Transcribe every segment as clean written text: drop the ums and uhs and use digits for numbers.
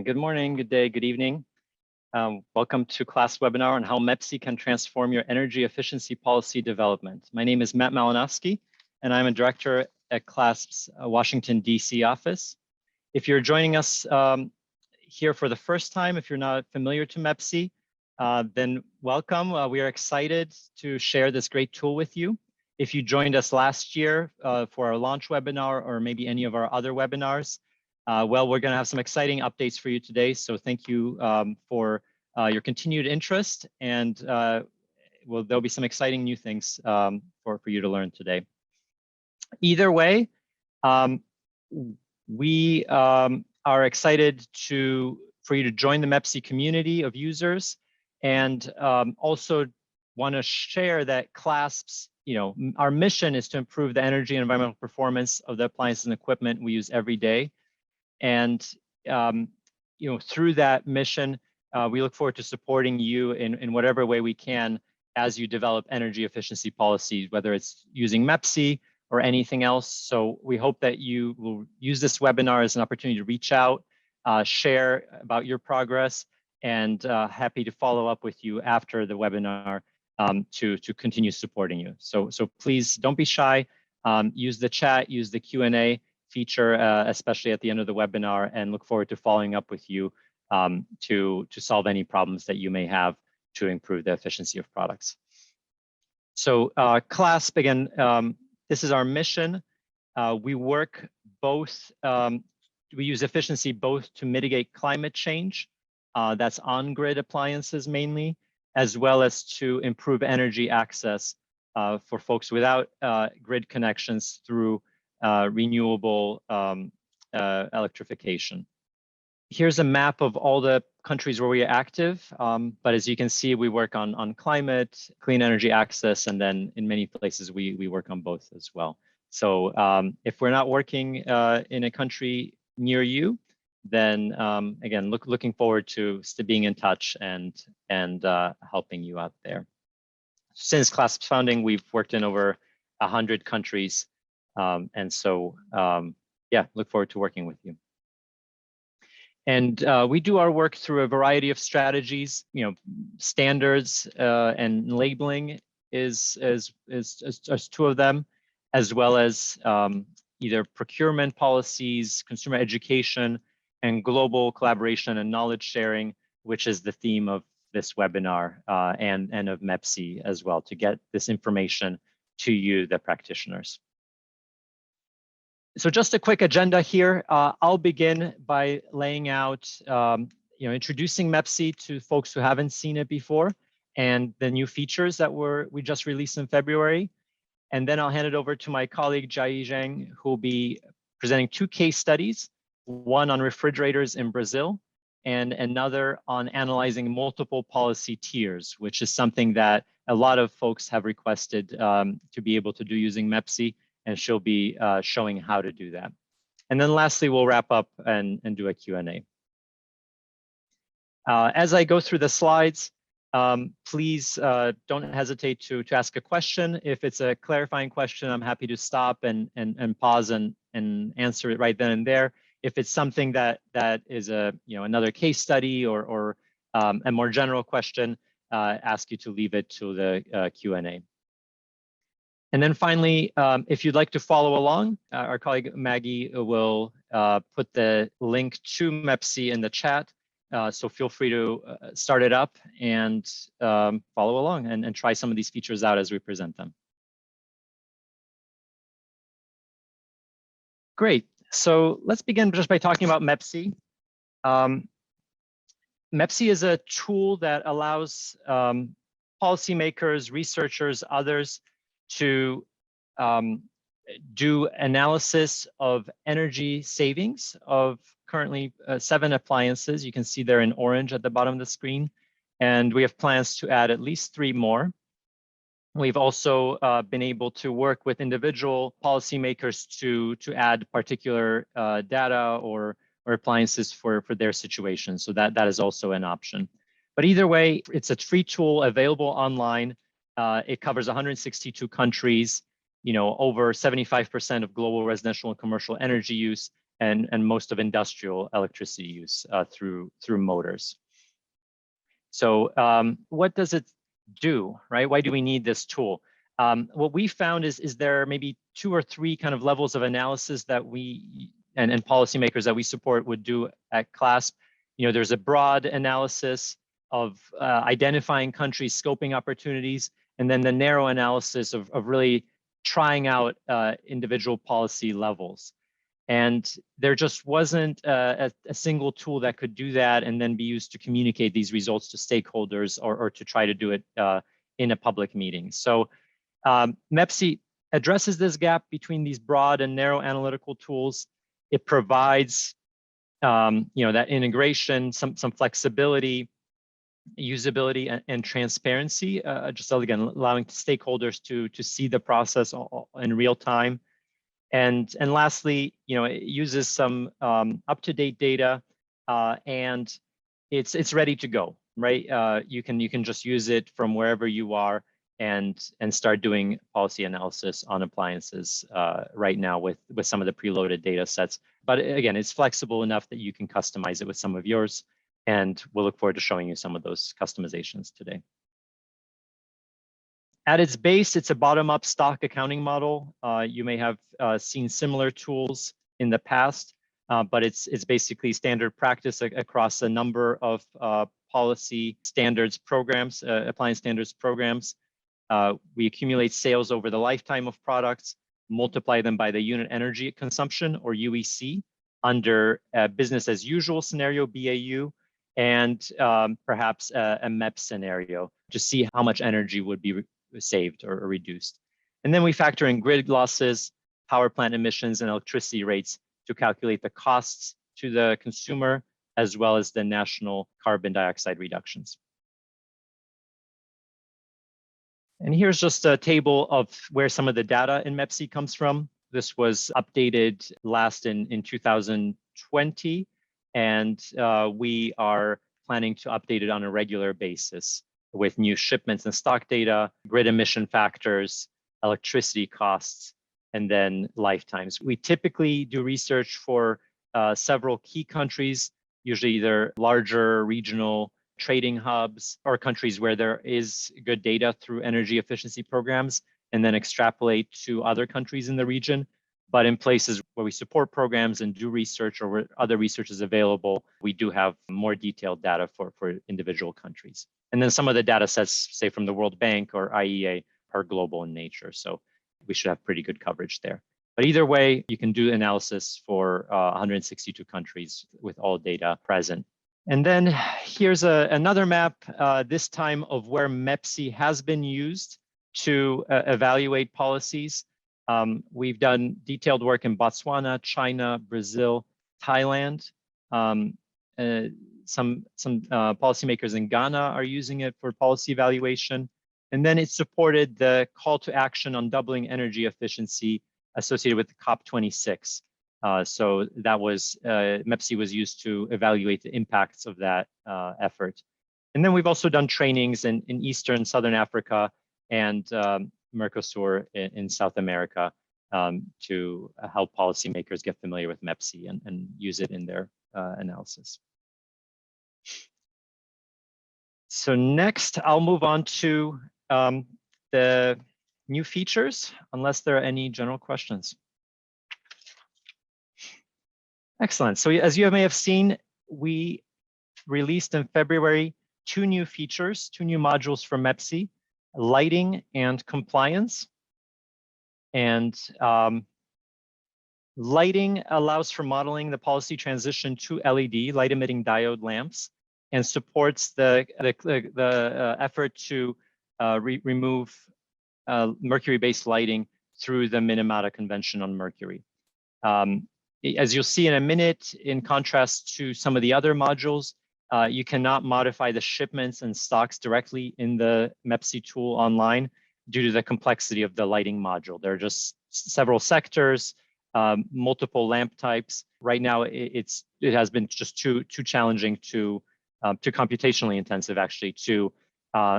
Good morning, good day, good evening. Welcome to CLASP webinar on how Mepsy can transform your energy efficiency policy development. My name is Matt Malinowski, and I'm a director at CLASP's Washington, D.C. office. If you're joining us here for the first time, if you're not familiar to Mepsy, then welcome. We are excited to share this great tool with you. If you joined us last year for our launch webinar or maybe any of our other webinars, well, we're going to have some exciting updates for you today. So thank you for your continued interest, and there'll be some exciting new things for you to learn today. Either way, we are excited for you to join the Mepsy community of users, and also want to share that CLASP's, our mission is to improve the energy and environmental performance of the appliances and equipment we use every day. And through that mission, we look forward to supporting you in whatever way we can as you develop energy efficiency policies, whether it's using Mepsy or anything else. So we hope that you will use this webinar as an opportunity to reach out, share about your progress, and happy to follow up with you after the webinar to continue supporting you. So please don't be shy. Use the chat, use the Q&A feature, especially at the end of the webinar, and look forward to following up with you to solve any problems that you may have to improve the efficiency of products. So CLASP, again, this is our mission. We work both, we use efficiency both to mitigate climate change, that's on-grid appliances mainly, as well as to improve energy access for folks without grid connections through renewable electrification. Here's a map of all the countries where we are active, but as you can see, we work on climate, clean energy access, and then in many places we work on both as well. So if we're not working in a country near you, then again, looking forward to being in touch and helping you out there. Since CLASP's founding, we've worked in over 100 countries. And so, yeah, look forward to working with you. And we do our work through a variety of strategies. Standards and labeling is two of them, as well as either procurement policies, consumer education, and global collaboration and knowledge sharing, which is the theme of this webinar and of Mepsy as well, to get this information to you, the practitioners. So just a quick agenda here. I'll begin by laying out, introducing Mepsy to folks who haven't seen it before, and the new features that we just released in February. And then I'll hand it over to my colleague, Jai Zhang, who will be presenting two case studies, one on refrigerators in Brazil, and another on analyzing multiple policy tiers, which is something that a lot of folks have requested to be able to do using Mepsy, and she'll be showing how to do that. And then lastly, we'll wrap up and do a Q&A. As I go through the slides, please don't hesitate to ask a question. If it's a clarifying question, I'm happy to stop and pause and answer it right then and there. If it's something that is another case study or a more general question, ask you to leave it to the Q&A. And then finally, if you'd like to follow along, our colleague Maggie will put the link to Mepsy in the chat. So feel free to start it up and follow along and try some of these features out as we present them. Great. So let's begin just by talking about Mepsy. Mepsy is a tool that allows policymakers, researchers, others to do analysis of energy savings of currently 7 appliances. You can see they're in orange at the bottom of the screen, and we have plans to add at least 3 more. We've also been able to work with individual policymakers to add particular data or appliances for their situation. So that is also an option. But either way, it's a free tool available online. It covers 162 countries, over 75% of global residential and commercial energy use, and most of industrial electricity use through motors. So what does it do, right? Why do we need this tool? What we found is there are maybe 2 or 3 kind of levels of analysis that we and policymakers that we support would do at CLASP. You know, there's a broad analysis of identifying countries, scoping opportunities, and then the narrow analysis of really trying out individual policy levels. And there just wasn't a single tool that could do that and then be used to communicate these results to stakeholders or to try to do it in a public meeting. So Mepsy addresses this gap between these broad and narrow analytical tools. It provides that integration, some flexibility, usability, and transparency, just again, allowing stakeholders to see the process in real time. And lastly, it uses some up-to-date data, and it's ready to go, right? You can just use it from wherever you are and start doing policy analysis on appliances right now with some of the preloaded data sets. But again, it's flexible enough that you can customize it with some of yours, and we'll look forward to showing you some of those customizations today. At its base, it's a bottom-up stock accounting model. You may have seen similar tools in the past, but it's basically standard practice across a number of policy standards programs, appliance standards programs. We accumulate sales over the lifetime of products, multiply them by the unit energy consumption, or UEC, under a business as usual scenario, BAU, and perhaps a MEP scenario to see how much energy would be saved or reduced. And then we factor in grid losses, power plant emissions, and electricity rates to calculate the costs to the consumer, as well as the national carbon dioxide reductions. And here's just a table of where some of the data in Mepsy comes from. This was updated last in 2020, and we are planning to update it on a regular basis with new shipments and stock data, grid emission factors, electricity costs, and then lifetimes. We typically do research for several key countries, usually either larger regional trading hubs or countries where there is good data through energy efficiency programs, and then extrapolate to other countries in the region. But in places where we support programs and do research or where other research is available, we do have more detailed data for individual countries. And then some of the data sets, say from the World Bank or IEA, are global in nature. So we should have pretty good coverage there. But either way, you can do analysis for 162 countries with all data present. And then here's another map, this time of where Mepsy has been used to evaluate policies. We've done detailed work in Botswana, China, Brazil, Thailand. Some policymakers in Ghana are using it for policy evaluation. And then it supported the call to action on doubling energy efficiency associated with the COP26. So that was, Mepsy was used to evaluate the impacts of that effort. And then we've also done trainings in Eastern, Southern Africa, and Mercosur in South America to help policymakers get familiar with Mepsy and use it in their analysis. So next, I'll move on to the new features, unless there are any general questions. Excellent. So as you may have seen, we released in February 2 new features, 2 new modules for Mepsy: lighting and compliance. And lighting allows for modeling the policy transition to LED, light emitting diode lamps, and supports the effort to remove mercury-based lighting through the Minamata Convention on Mercury. As you'll see in a minute, in contrast to some of the other modules, you cannot modify the shipments and stocks directly in the Mepsy tool online due to the complexity of the lighting module. There are just several sectors, multiple lamp types. Right now, it has been just too challenging too computationally intensive, actually, to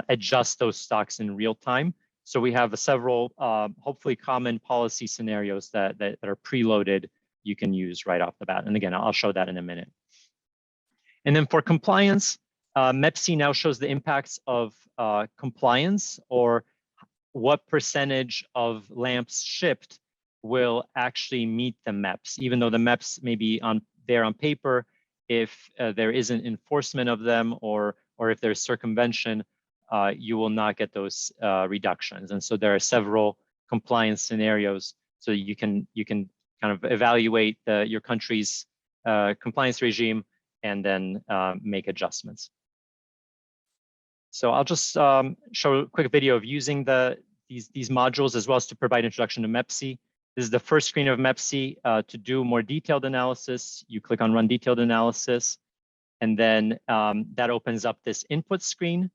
adjust those stocks in real time. So we have several hopefully common policy scenarios that are preloaded you can use right off the bat. And again, I'll show that in a minute. And then for compliance, Mepsy now shows the impacts of compliance, or what percentage of lamps shipped will actually meet the MEPS, even though the MEPS may be there on paper. If there isn't enforcement of them, or if there's circumvention, you will not get those reductions. And so there are several compliance scenarios, so you can kind of evaluate your country's compliance regime and then make adjustments. So I'll just show a quick video of using these modules, as well as to provide introduction to Mepsy. This is the first screen of Mepsy. To do more detailed analysis, you click on Run Detailed Analysis, and then that opens up this input screen,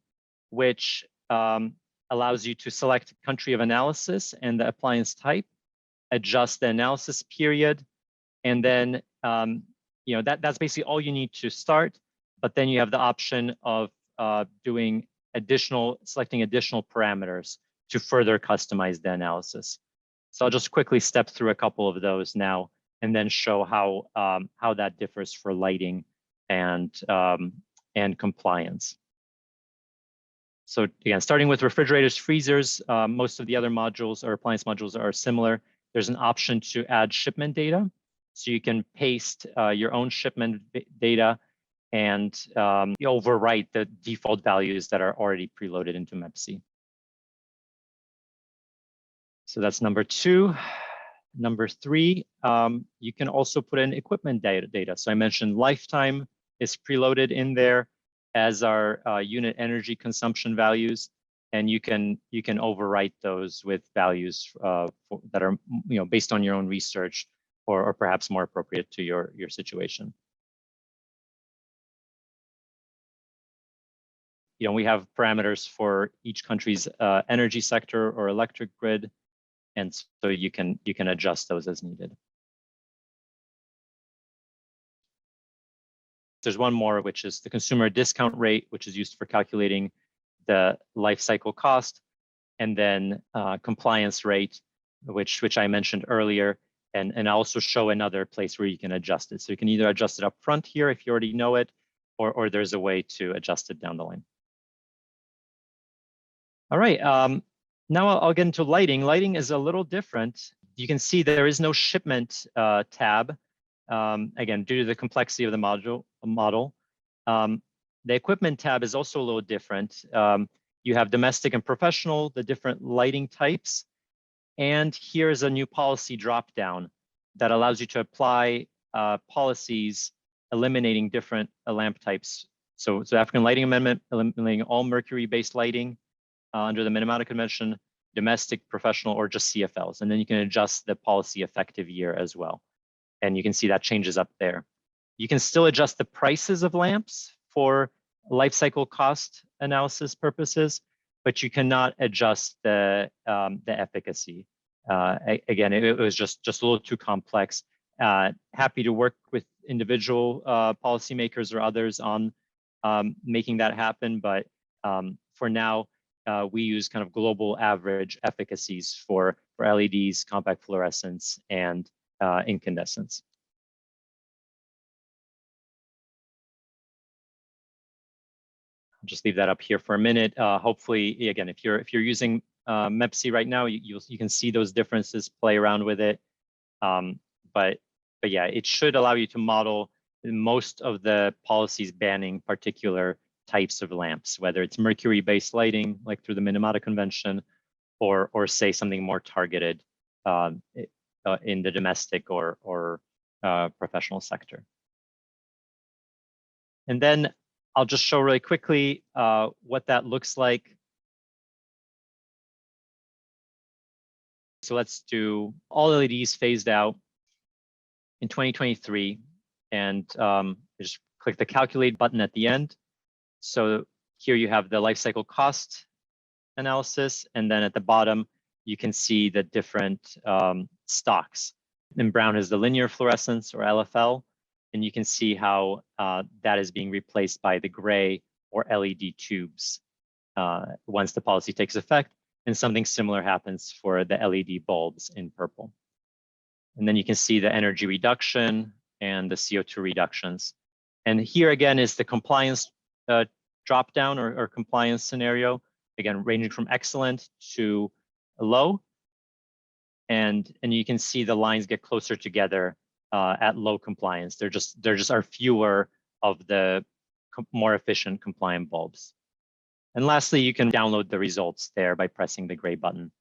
which allows you to select country of analysis and the appliance type, adjust the analysis period, and then that's basically all you need to start. But then you have the option of selecting additional parameters to further customize the analysis. So I'll just quickly step through a couple of those now, and then show how that differs for lighting and compliance. So again, starting with refrigerators, freezers, most of the other modules or appliance modules are similar. There's an option to add shipment data. So you can paste your own shipment data and you overwrite the default values that are already preloaded into Mepsy. So that's number 2. Number 3, you can also put in equipment data. So I mentioned lifetime is preloaded in there, as are unit energy consumption values, and you can overwrite those with values that are based on your own research, or perhaps more appropriate to your situation. We have parameters for each country's energy sector or electric grid, and so you can adjust those as needed. There's one more, which is the consumer discount rate, which is used for calculating the life cycle cost, and then compliance rate, which I mentioned earlier, and I also show another place where you can adjust it. So you can either adjust it up front here if you already know it, or there's a way to adjust it down the line. All right, now I'll get into lighting. Lighting is a little different. You can see there is no shipment tab, again, due to the complexity of the model. The equipment tab is also a little different. You have domestic and professional, the different lighting types. And here's a new policy dropdown that allows you to apply policies eliminating different lamp types. So African Lighting Amendment, eliminating all mercury-based lighting under the Minamata Convention, domestic, professional, or just CFLs. And then you can adjust the policy effective year as well. And you can see that changes up there. You can still adjust the prices of lamps for life cycle cost analysis purposes, but you cannot adjust the efficacy. Again, it was just a little too complex. Happy to work with individual policymakers or others on making that happen, but for now, we use kind of global average efficacies for LEDs, compact fluorescence, and incandescence. I'll just leave that up here for a minute. Hopefully, again, if you're using Mepsy right now, you can see those differences, play around with it. But yeah, it should allow you to model most of the policies banning particular types of lamps, whether it's mercury-based lighting, like through the Minamata Convention, or say something more targeted in the domestic or professional sector. And then I'll just show really quickly what that looks like. So let's do all LEDs phased out in 2023, and just click the calculate button at the end. So here you have the life cycle cost analysis, and then at the bottom, you can see the different stocks. In brown is the linear fluorescence, or LFL, and you can see how that is being replaced by the gray or LED tubes once the policy takes effect, and something similar happens for the LED bulbs in purple. And then you can see the energy reduction and the CO2 reductions. And here again is the compliance drop down or compliance scenario, again, ranging from excellent to low. And you can see the lines get closer together at low compliance. There just are fewer of the more efficient compliant bulbs. And lastly, you can download the results there by pressing the gray button.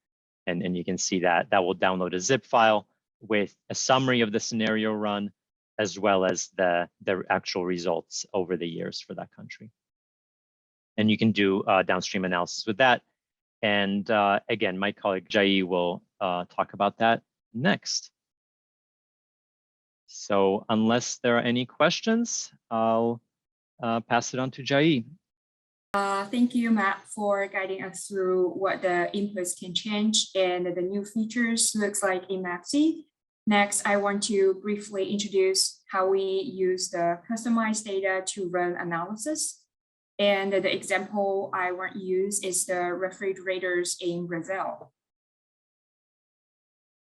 And you can see that will download a zip file with a summary of the scenario run, as well as the actual results over the years for that country. And you can do downstream analysis with that. And again, my colleague Jai will talk about that next. So unless there are any questions, I'll pass it on to Jai. Thank you, Matt, for guiding us through what the inputs can change and the new features looks like in Mepsy. Next, I want to briefly introduce how we use the customized data to run analysis. And the example I want to use is the refrigerators in Brazil.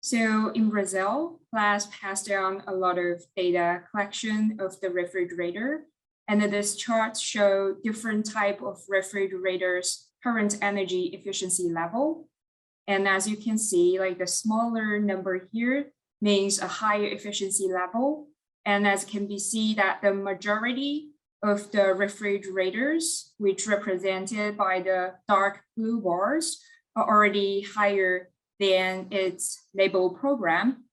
So in Brazil, CLASP has done a lot of data collection of the refrigerator. And this chart shows different type of refrigerators' current energy efficiency level. And as you can see, like the smaller number here means a higher efficiency level. And as can be seen that the majority of the refrigerators, which represented by the dark blue bars, are already higher than its label program.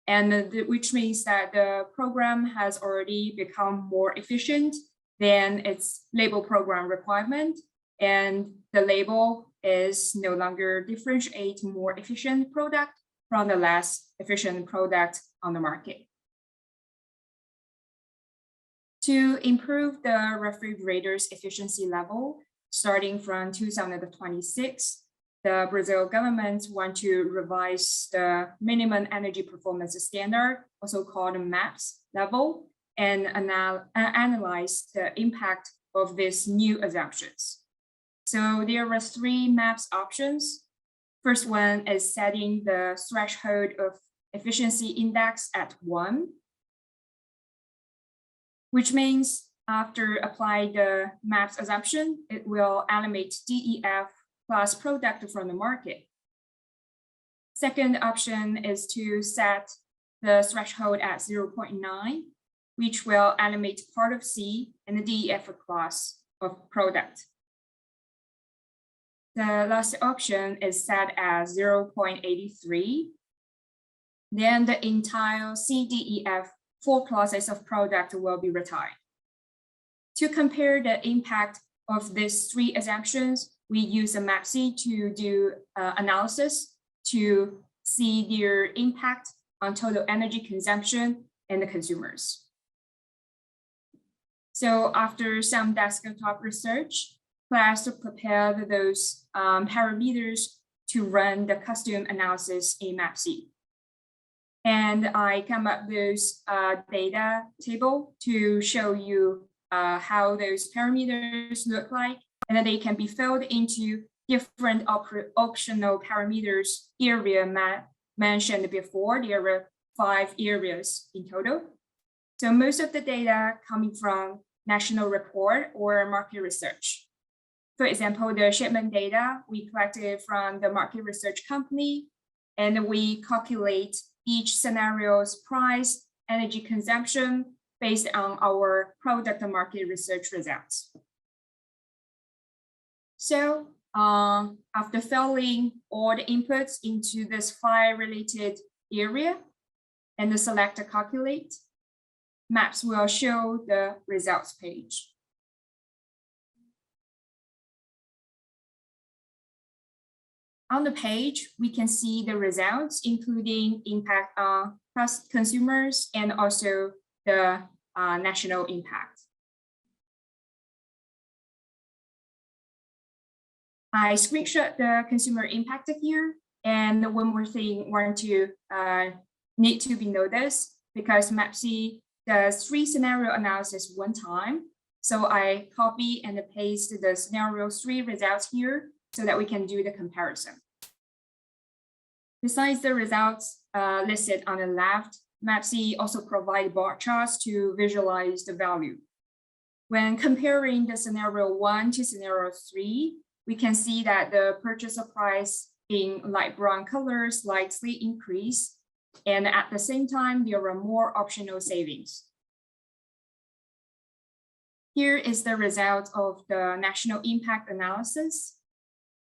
And which means that the program has already become more efficient than its label program requirement. And the label is no longer differentiate more efficient product from the less efficient product on the market. To improve the refrigerator's efficiency level, starting from 2026, the Brazil government want to revise the minimum energy performance standard, also called MAPS level, and analyze the impact of these new assumptions. So there are 3 MAPS options. First one is setting the threshold of efficiency index at 1, which means after applying the MAPS assumption, it will eliminate DEF plus product from the market. Second option is to set the threshold at 0.9, which will eliminate part of C and the DEF class of product. The last option is set at 0.83. Then the entire CDEF 4 classes of product will be retired. To compare the impact of these 3 assumptions, we use a Mepsy to do analysis to see their impact on total energy consumption and the consumers. So after some desktop research, CLASP prepared those parameters to run the custom analysis in Mepsy. And I come up with those data table to show you how those parameters look like, and then they can be filled into different optional parameters area mentioned before. There were 5 areas in total. So most of the data coming from national report or market research. For example, the shipment data we collected from the market research company, and we calculate each scenario's price, energy consumption based on our product and market research results. So after filling all the inputs into this file related area and the select calculate, Maps will show the results page. On the page, we can see the results, including impact on consumers and also the national impact. I screenshot the consumer impact here, and one more thing need to be noticed, because Mepsy does 3 scenario analysis one time. So I copy and paste the scenario 3 results here so that we can do the comparison. Besides the results, listed on the left, Mepsy also provide bar charts to visualize the value. When comparing the scenario 1 to scenario 3, we can see that the purchase price in light brown color slightly increased, and at the same time, there are more optional savings. Here is the result of the national impact analysis.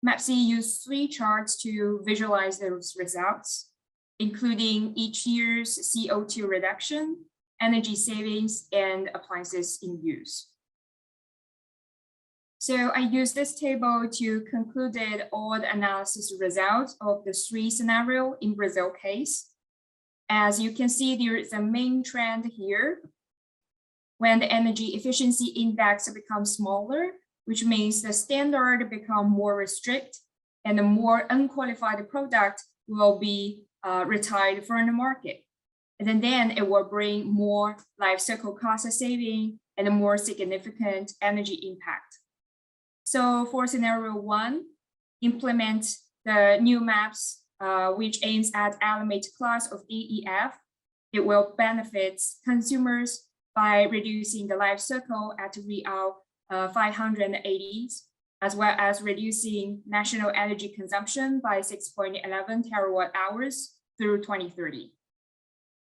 Mepsy used 3 charts to visualize those results, including each year's CO2 reduction, energy savings, and appliances in use. So I use this table to conclude all the analysis results of the 3 scenarios in Brazil case. As you can see, there is a main trend here. When the energy efficiency index becomes smaller, which means the standard become more restrict and the more unqualified product will be retired from the market. And then it will bring more life cycle cost saving and a more significant energy impact. So for scenario 1, implement the new maps, which aims at element class of DEF. It will benefit consumers by reducing the life cycle at real 580, as well as reducing national energy consumption by 6.11 terawatt hours through 2030.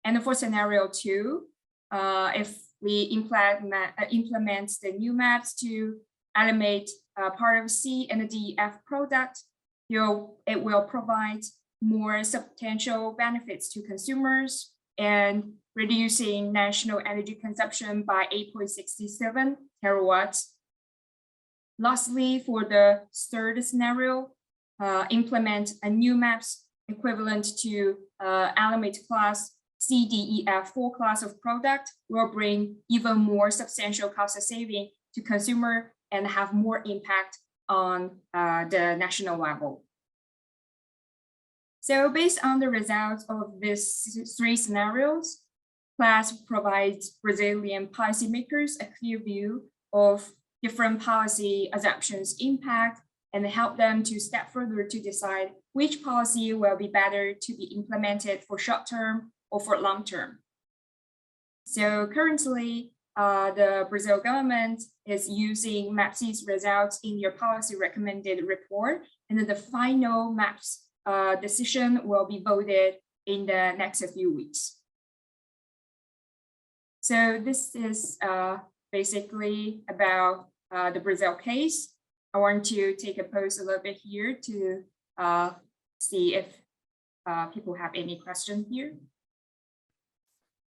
And for scenario 2, if we implement the new maps to eliminate part of C and the DEF product, it will provide more substantial benefits to consumers and reducing national energy consumption by 8.67 terawatts. Lastly, for the third scenario, implement a new maps equivalent to element class CDEF 4 class of product will bring even more substantial cost saving to consumer and have more impact on the national level. So based on the results of these 3 scenarios, CLASP provides Brazilian policymakers a clear view of different policy assumptions impact and help them to step further to decide which policy will be better to be implemented for short term or for long term. So currently, the Brazil government is using Mepsy's results in your policy recommended report, and then the final MAPS decision will be voted in the next few weeks. So this is basically about the Brazil case. I want to take a pause a little bit here to see if people have any questions here.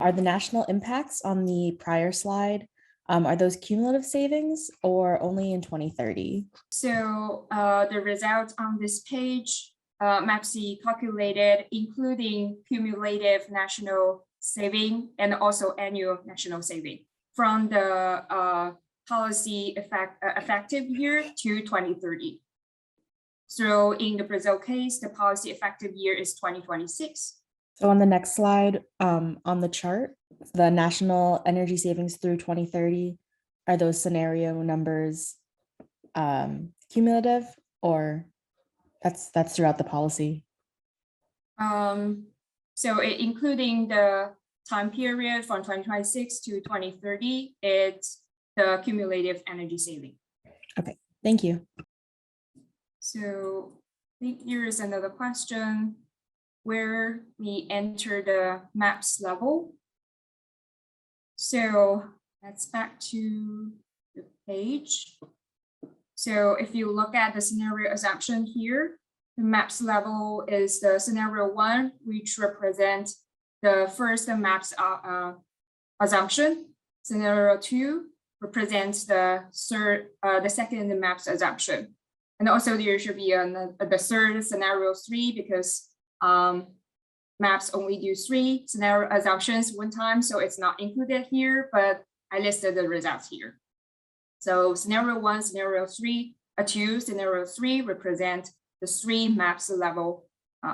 Are the national impacts on the prior slide, are those cumulative savings or only in 2030? So the results on this page, Mepsy calculated including cumulative national saving and also annual national saving from the policy effective year to 2030. So in the Brazil case, the policy effective year is 2026. So on the next slide, on the chart, the national energy savings through 2030, are those scenario numbers cumulative, or that's throughout the policy? So including the time period from 2026 to 2030, it's the cumulative energy saving. Okay, thank you. So I think here is another question where we enter the MAPS level. So let's back to the page. So if you look at the scenario assumption here, the MAPS level is the scenario 1, which represents the first MAPS assumption. Scenario 2 represents the second MAPS assumption. And also there should be the third scenario 3 because MAPS only do 3 scenario assumptions one time, so it's not included here, but I listed the results here. So scenario 1, scenario 2, scenario 3 represent the 3 MAPS level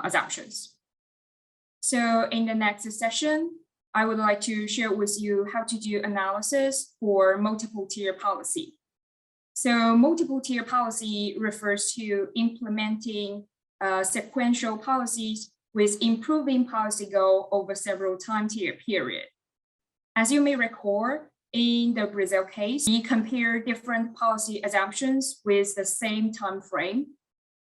assumptions. So in the next session, I would like to share with you how to do analysis for multiple tier policy. So multiple tier policy refers to implementing sequential policies with improving policy goal over several time tier period. As you may recall, in the Brazil case, we compare different policy assumptions with the same time frame.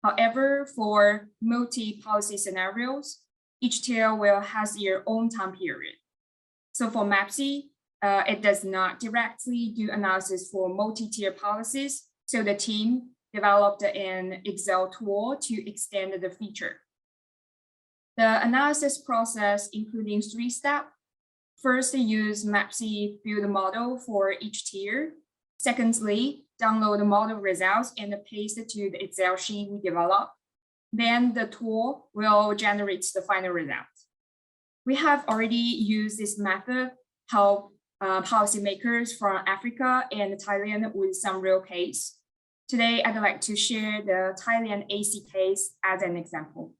However, for multi-policy scenarios, each tier will have their own time period. So for Mepsy, it does not directly do analysis for multi-tier policies. So the team developed an Excel tool to extend the feature. The analysis process including 3 steps. First, use Mepsy build model for each tier. Secondly, download the model results and paste it to the Excel sheet we developed. Then the tool will generate the final result. We have already used this method to help policymakers from Africa and Thailand with some real case. Today, I'd like to share the Thailand AC case as an example.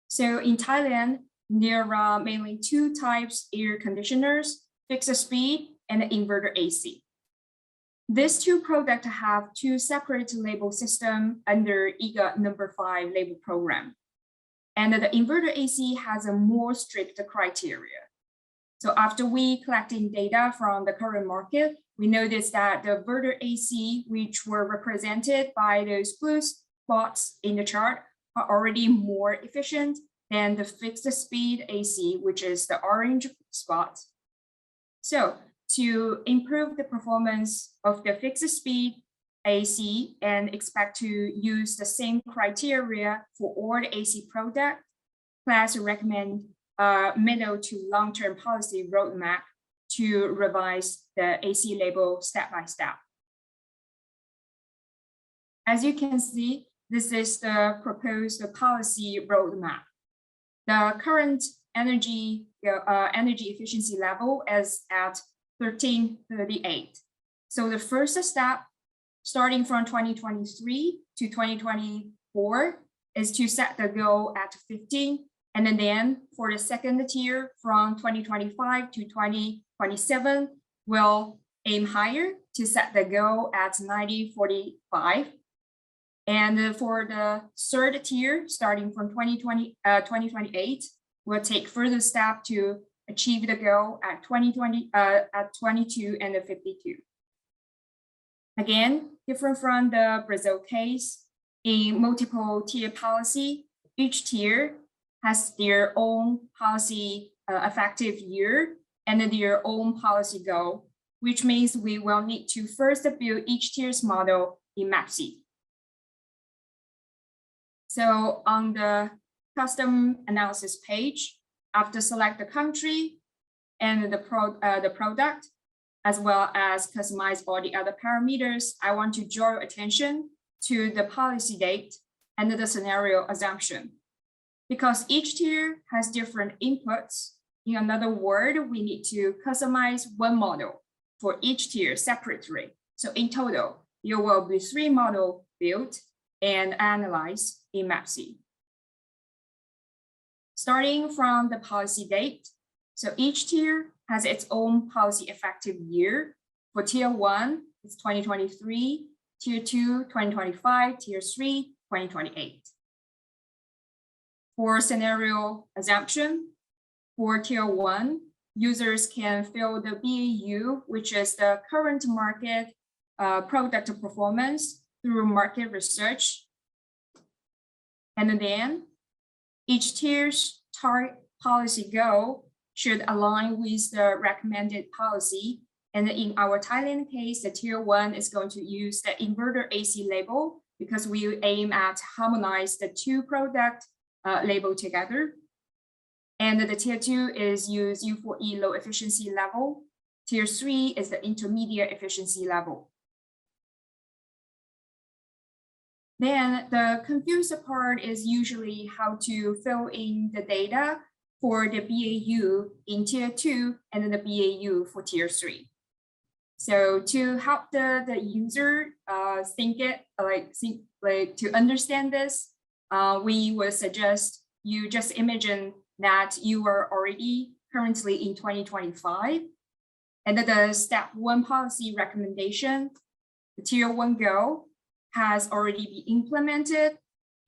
So in Thailand, there are mainly 2 types air conditioners, fixed speed and inverter AC. These 2 products have 2 separate label systems under EGA number 5 label program. And the inverter AC has a more strict criteria. So after we collecting data from the current market, we noticed that the inverter AC, which were represented by those blue spots in the chart, are already more efficient than the fixed speed AC, which is the orange spot. So to improve the performance of the fixed speed AC and expect to use the same criteria for all the AC products, CLASP recommend a middle to long-term policy roadmap to revise the AC label step by step. As you can see, this is the proposed policy roadmap. The current energy efficiency level is at 1338. So the first step, starting from 2023 to 2024, is to set the goal at 15. And then for the second tier, from 2025 to 2027, we'll aim higher to set the goal at 9045. And for the third tier, starting from 2028, we'll take further step to achieve the goal at 22 and 52. Again, different from the Brazil case, in multiple tier policy, each tier has their own policy effective year and their own policy goal, which means we will need to first build each tier's model in Mepsy. So on the custom analysis page, after select the country and the product, as well as customize all the other parameters, I want to draw your attention to the policy date and the scenario assumption. Because each tier has different inputs, in another word, we need to customize one model for each tier separately. So in total, there will be 3 models built and analyzed in Mepsy. Starting from the policy date, so each tier has its own policy effective year. For tier 1, it's 2023, tier 2, 2025, tier 3, 2028. For scenario assumption, for tier 1, users can fill the BAU, which is the current market product performance, through market research. And then each tier's target policy goal should align with the recommended policy. And in our Thailand case, the tier 1 is going to use the inverter AC label because we aim at harmonize the 2 product label together. And the tier 2 is use U4E low efficiency level. Tier 3 is the intermediate efficiency level. Then the confused part is usually how to fill in the data for the BAU in tier 2 and then the BAU for tier 3. So to help the user to understand this, we would suggest you just imagine that you are already currently in 2025, and that the step 1 policy recommendation, the tier 1 goal, has already been implemented,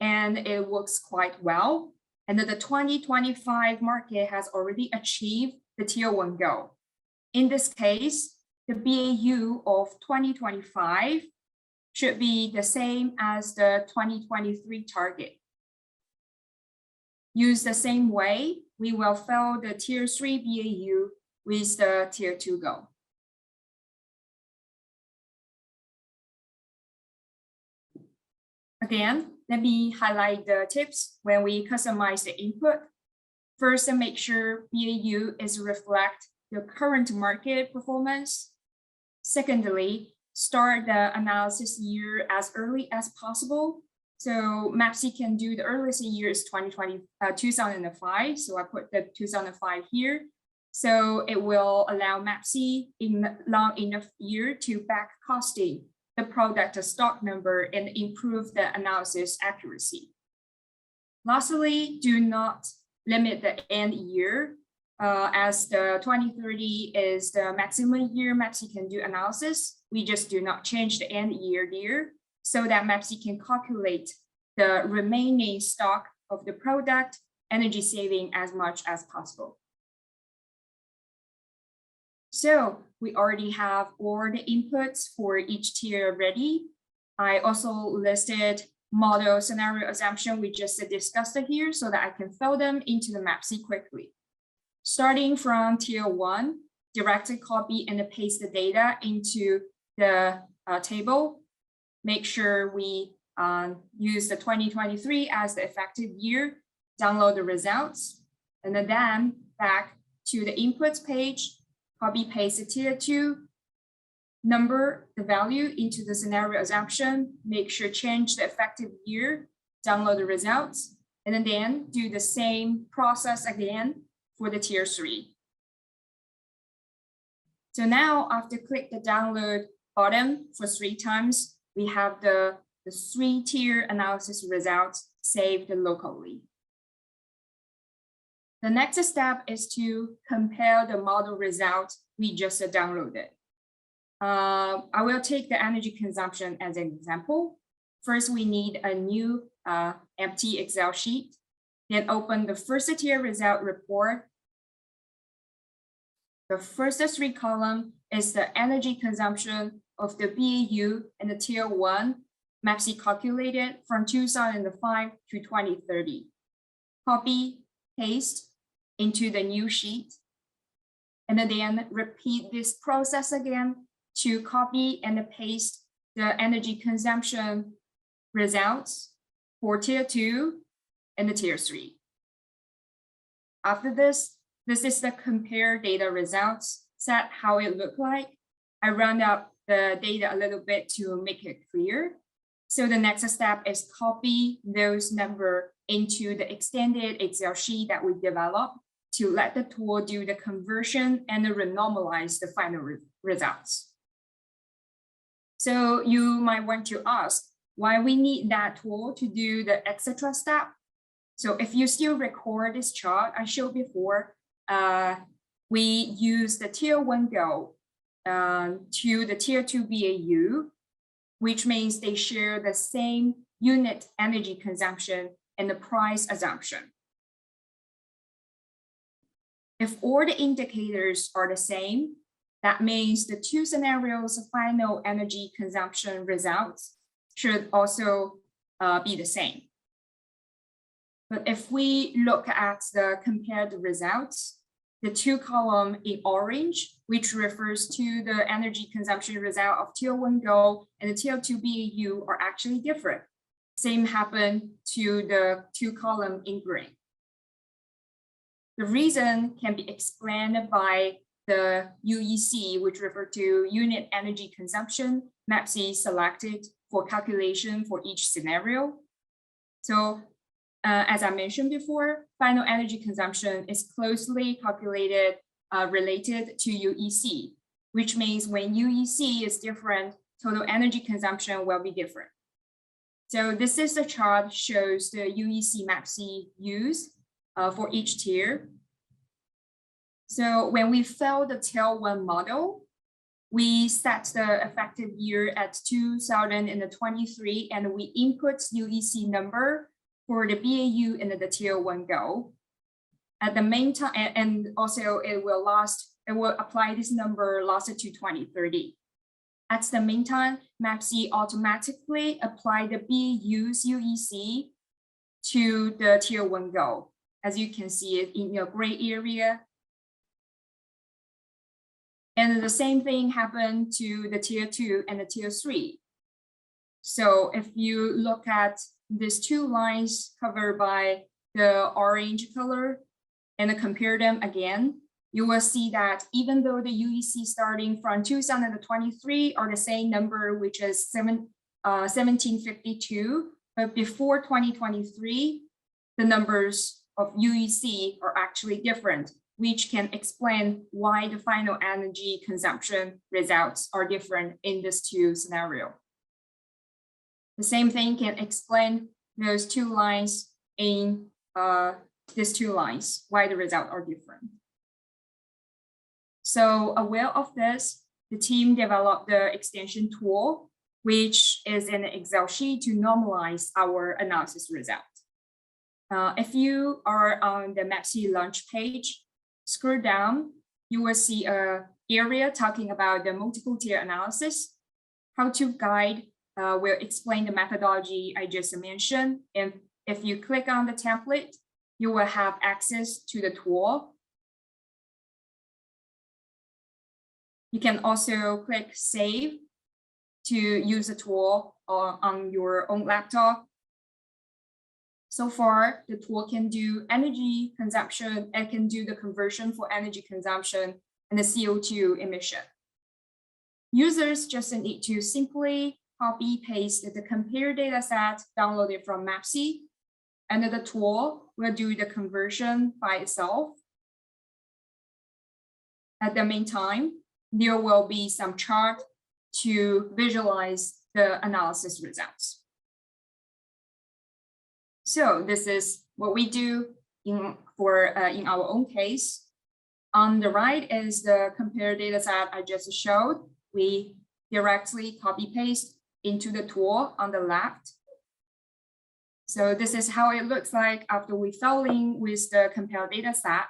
and it works quite well. And the 2025 market has already achieved the tier 1 goal. In this case, the BAU of 2025 should be the same as the 2023 target. Use the same way, we will fill the tier 3 BAU with the tier 2 goal. Again, let me highlight the tips when we customize the input. First, make sure BAU is reflect the current market performance. Secondly, start the analysis year as early as possible. So Mepsy can do the earliest year is 2005. So I put the 2005 here. So it will allow Mepsy in long enough year to back costing the product stock number and improve the analysis accuracy. Lastly, do not limit the end year as the 2030 is the maximum year Mepsy can do analysis. We just do not change the end year there so that Mepsy can calculate the remaining stock of the product energy saving as much as possible. So we already have all the inputs for each tier ready. I also listed model scenario assumption we just discussed here so that I can fill them into the Mepsy quickly. Starting from tier 1, directly copy and paste the data into the table. Make sure we use the 2023 as the effective year, download the results, and then back to the inputs page, copy paste the tier 2, number the value into the scenario assumption, make sure change the effective year, download the results, and then do the same process again for the tier 3. So now after click the download button for 3 times, we have the 3-tier analysis results saved locally. The next step is to compare the model results we just downloaded. I will take the energy consumption as an example. First, we need a new empty Excel sheet. Then open the first tier result report. The first 3 columns is the energy consumption of the BAU and the tier 1 Mepsy calculated from 2005 to 2030. Copy, paste into the new sheet, and then repeat this process again to copy and paste the energy consumption results for tier 2 and the tier 3. After this is the compare data results set, how it look like. I round up the data a little bit to make it clear. So the next step is copy those numbers into the extended Excel sheet that we developed to let the tool do the conversion and renormalize the final results. So you might want to ask why we need that tool to do the etc. step. So if you still record this chart I showed before, we use the tier 1 goal to the tier 2 BAU, which means they share the same unit energy consumption and the price assumption. If all the indicators are the same, that means the 2 scenarios of final energy consumption results should also be the same. But if we look at the compared results, the 2 columns in orange, which refers to the energy consumption result of tier 1 goal and the tier 2 BAU are actually different. Same happened to the 2 columns in green. The reason can be explained by the UEC, which refer to unit energy consumption, Mepsy selected for calculation for each scenario. So as I mentioned before, final energy consumption is closely calculated related to UEC, which means when UEC is different, total energy consumption will be different. So this is the chart shows the UEC Mepsy used for each tier. So when we fill the tier 1 model, we set the effective year at 2023 and we input UEC number for the BAU and the tier 1 goal. At the meantime, and also it will apply this number lasted to 2030. At the meantime, Mepsy automatically apply the BAU's UEC to the tier 1 goal. As you can see it in your gray area. And the same thing happened to the tier 2 and the tier 3. So if you look at these two lines covered by the orange color and compare them again, you will see that even though the UEC starting from 2023 are the same number, which is 1752, but before 2023, the numbers of UEC are actually different, which can explain why the final energy consumption results are different in these two scenarios. The same thing can explain those two lines in these two lines, why the results are different. So aware of this, the team developed the extension tool, which is an Excel sheet to normalize our analysis result. If you are on the Mepsy launch page, scroll down, you will see an area talking about the multiple tier analysis. How to guide will explain the methodology I just mentioned. And if you click on the template, you will have access to the tool. You can also click Save to use the tool on your own laptop. So far, the tool can do energy consumption, it can do the conversion for energy consumption and the CO2 emission. Users just need to simply copy paste the compare data set downloaded from Mepsy, and the tool will do the conversion by itself. At the meantime, there will be some chart to visualize the analysis results. So this is what we do in our own case. On the right is the compare data set I just showed. We directly copy paste into the tool on the left. So this is how it looks like after we fill in with the compare data set.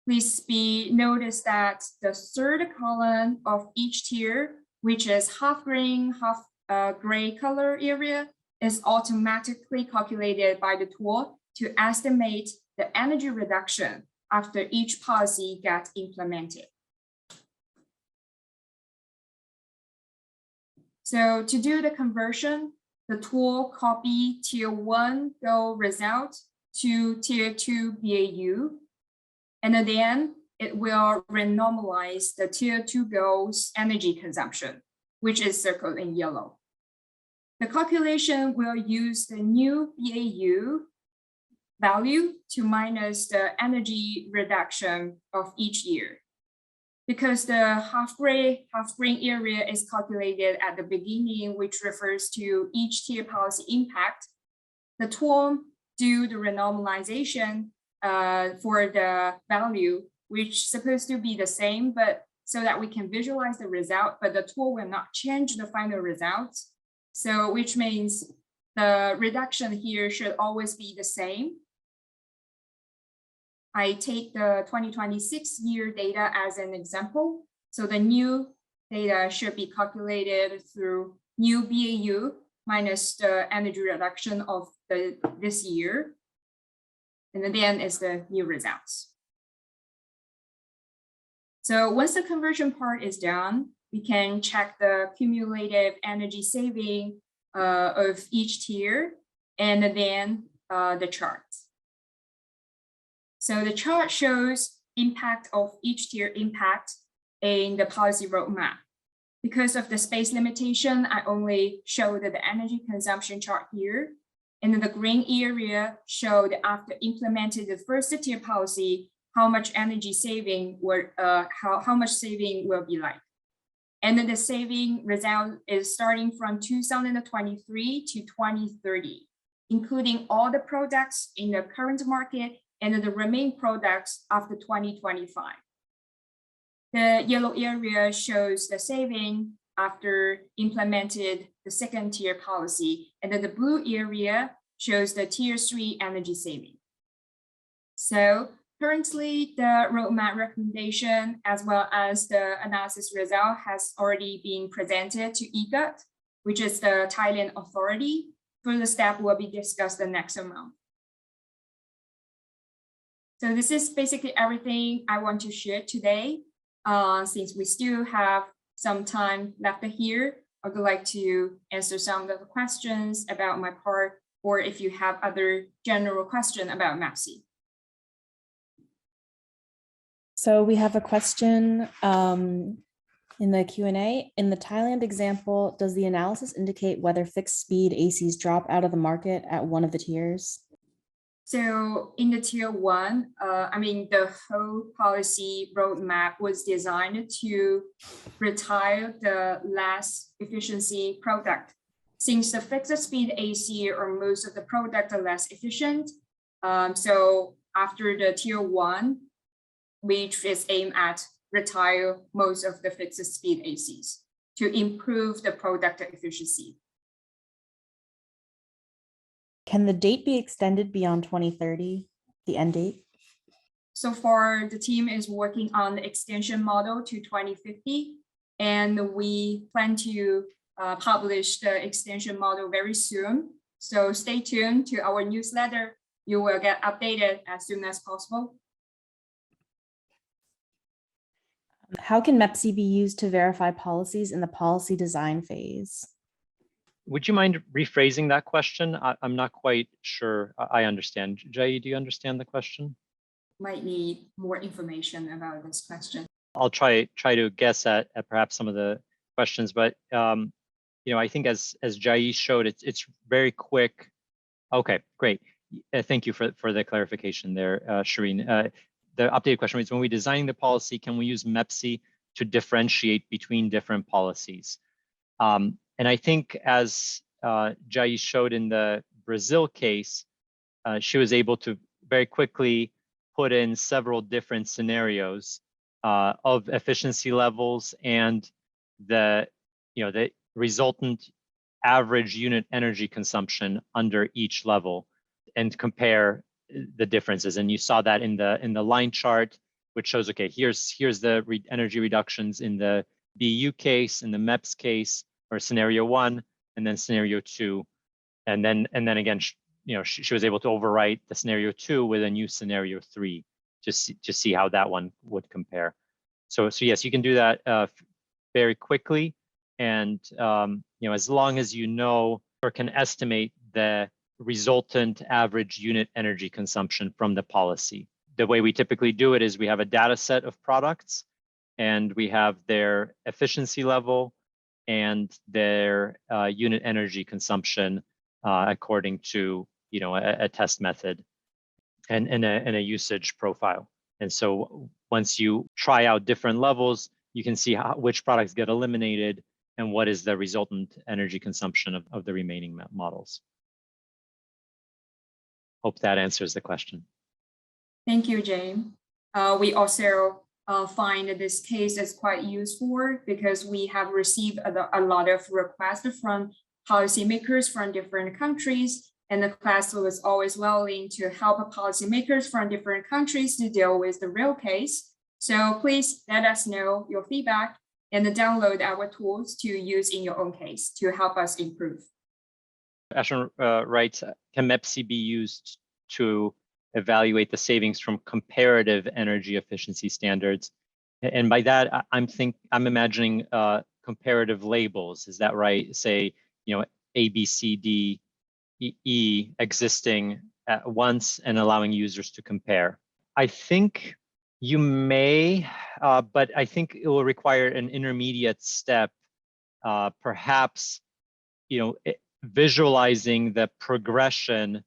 Please notice that the third column of each tier, which is half green, half gray color area, is automatically calculated by the tool to estimate the energy reduction after each policy gets implemented. So to do the conversion, the tool copy tier 1 goal result to tier 2 BAU, and then it will renormalize the tier 2 goals energy consumption, which is circled in yellow. The calculation will use the new BAU value to minus the energy reduction of each year. Because the half gray, half green area is calculated at the beginning, which refers to each tier policy impact, the tool do the renormalization for the value, which is supposed to be the same, but so that we can visualize the result, but the tool will not change the final results. So which means the reduction here should always be the same. I take the 2026 year data as an example. So the new data should be calculated through new BAU minus the energy reduction of this year. And then is the new results. So once the conversion part is done, we can check the cumulative energy saving of each tier and then the chart. So the chart shows impact of each tier impact in the policy roadmap. Because of the space limitation, I only showed the energy consumption chart here. And then the green area showed after implemented the first tier policy, how much energy saving or how much saving will be like. And then the saving result is starting from 2023 to 2030, including all the products in the current market and the remaining products after 2025. The yellow area shows the saving after implemented the second tier policy, and then the blue area shows the tier 3 energy saving. So currently, the roadmap recommendation as well as the analysis result has already been presented to EGAT, which is the Thailand authority. Further step will be discussed the next month. So this is basically everything I want to share today. Since we still have some time left here, I would like to answer some of the questions about my part, or if you have other general question about Mepsy. So we have a question in the Q&A. In the Thailand example, does the analysis indicate whether fixed speed ACs drop out of the market at one of the tiers? So in the tier 1, the whole policy roadmap was designed to retire the less efficiency product. Since the fixed speed AC or most of the product are less efficient, so after the tier 1, which is aimed at retire most of the fixed speed ACs to improve the product efficiency. Can the date be extended beyond 2030, the end date? So far, the team is working on the extension model to 2050, and we plan to publish the extension model very soon. So stay tuned to our newsletter. You will get updated as soon as possible. How can Mepsy be used to verify policies in the policy design phase? Would you mind rephrasing that question? I'm not quite sure I understand. Jai, do you understand the question? Might need more information about this question. I'll try to guess at perhaps some of the questions, but I think as Jai showed, it's very quick. Okay, great. Thank you for the clarification there, Shireen. The updated question is, when we design the policy, can we use Mepsy to differentiate between different policies? And I think as Jai showed in the Brazil case, she was able to very quickly put in several different scenarios of efficiency levels and the resultant average unit energy consumption under each level and compare the differences. And you saw that in the line chart, which shows, okay, here's the energy reductions in the BU case, in the MEPS case, or scenario 1, and then scenario 2. And then again, she was able to overwrite the scenario 2 with a new scenario 3 to see how that one would compare. So yes, you can do that very quickly. And as long as you know or can estimate the resultant average unit energy consumption from the policy. The way we typically do it is we have a data set of products and we have their efficiency level and their unit energy consumption according to a test method and a usage profile. And so once you try out different levels, you can see which products get eliminated and what is the resultant energy consumption of the remaining models. Hope that answers the question. Thank you, James. We also find that this case is quite useful because we have received a lot of requests from policymakers from different countries, and the CLASP was always willing to help policymakers from different countries to deal with the real case. So please let us know your feedback and download our tools to use in your own case to help us improve. Ashton writes, can Mepsy be used to evaluate the savings from comparative energy efficiency standards? And by that, I'm imagining comparative labels. Is that right? Say, A, B, C, D, E existing at once and allowing users to compare. I think you may, but I think it will require an intermediate step, perhaps, visualizing the progression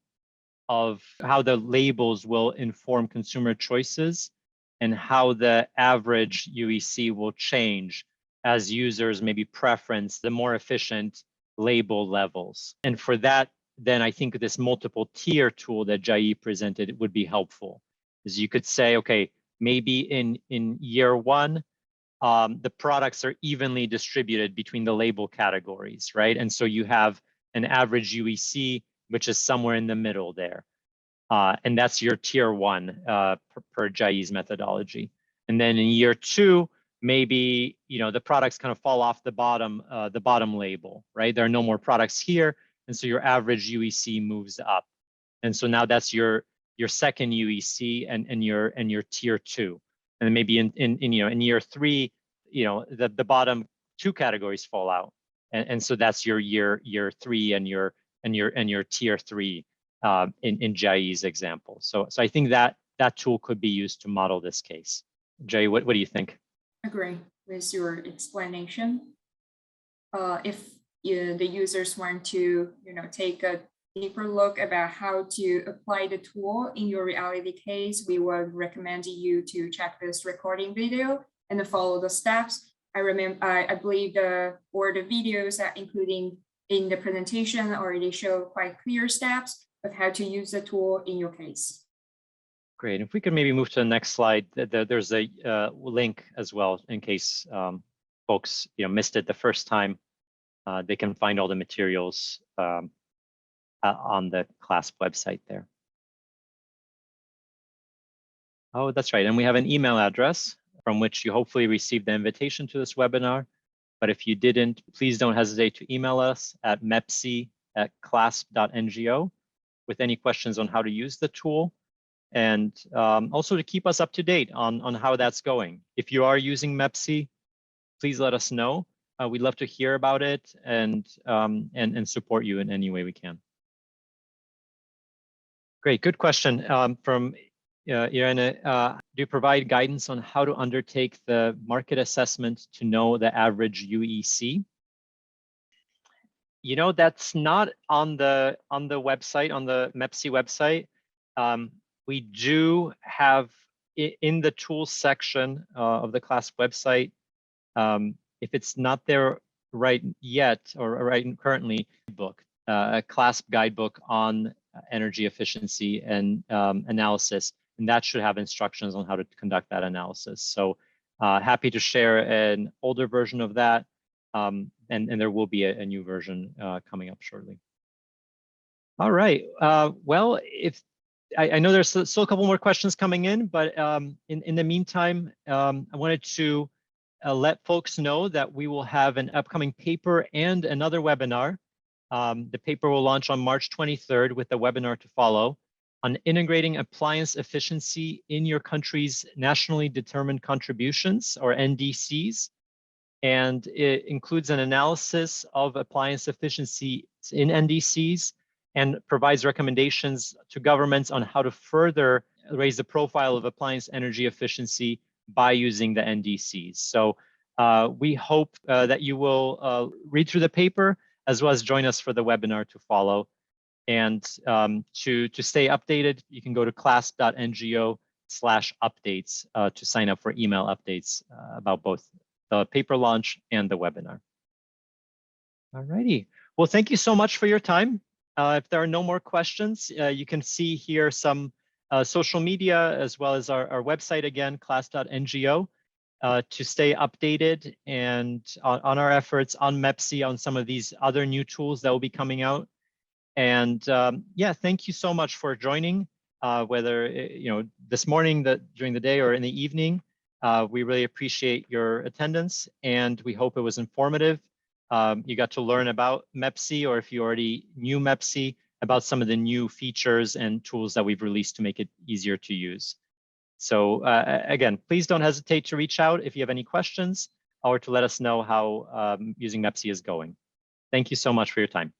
of how the labels will inform consumer choices and how the average UEC will change as users maybe preference the more efficient label levels. And for that, then I think this multiple tier tool that Jai presented would be helpful. Is you could say, okay, maybe in year 1, the products are evenly distributed between the label categories, right? And so you have an average UEC which is somewhere in the middle there. And that's your tier 1 per Jai's methodology. And then in year 2, maybe the products kind of fall off the bottom label, right? There are no more products here, and so your average UEC moves up. And so now that's your second UEC and your tier 2. And then maybe in year 3, the bottom 2 categories fall out, and so that's your year 3 and your tier 3 in Jai's example. So I think that tool could be used to model this case. Jai, what do you think? Agree with your explanation. If the users want to take a deeper look about how to apply the tool in your reality case, we would recommend you to check this recording video and follow the steps. I believe the videos that including in the presentation already show quite clear steps of how to use the tool in your case. Great. If we could maybe move to the next slide, there's a link as well in case folks missed it the first time. They can find all the materials on the CLASP website there. Oh, that's right. And we have an email address from which you hopefully received the invitation to this webinar. But if you didn't, please don't hesitate to email us at mepsy@clasp.ngo with any questions on how to use the tool. And also to keep us up to date on how that's going. If you are using Mepsy, please let us know. We'd love to hear about it and support you in any way we can. Great, good question from Irene. Do you provide guidance on how to undertake the market assessment to know the average UEC? That's not on the website, on the Mepsy website. We do have in the tools section of the CLASP website, if it's not there right yet or right currently, a CLASP guidebook on energy efficiency and analysis, and that should have instructions on how to conduct that analysis. So happy to share an older version of that, and there will be a new version coming up shortly. All right, well, if I know there's still a couple more questions coming in, but in the meantime, I wanted to let folks know that we will have an upcoming paper and another webinar. The paper will launch on March 23rd with a webinar to follow on integrating appliance efficiency in your country's nationally determined contributions, or NDCs. And it includes an analysis of appliance efficiency in NDCs and provides recommendations to governments on how to further raise the profile of appliance energy efficiency by using the NDCs. So we hope that you will read through the paper as well as join us for the webinar to follow. And to stay updated, you can go to clasp.ngo/updates to sign up for email updates about both the paper launch and the webinar. All righty. Well, thank you so much for your time. If there are no more questions, you can see here some social media as well as our website again, clasp.ngo, to stay updated and on our efforts on Mepsy, on some of these other new tools that will be coming out. And yeah, thank you so much for joining, whether this morning, during the day, or in the evening. We really appreciate your attendance, and we hope it was informative. You got to learn about Mepsy, or if you already knew Mepsy, about some of the new features and tools that we've released to make it easier to use. So again, please don't hesitate to reach out if you have any questions or to let us know how using Mepsy is going. Thank you so much for your time.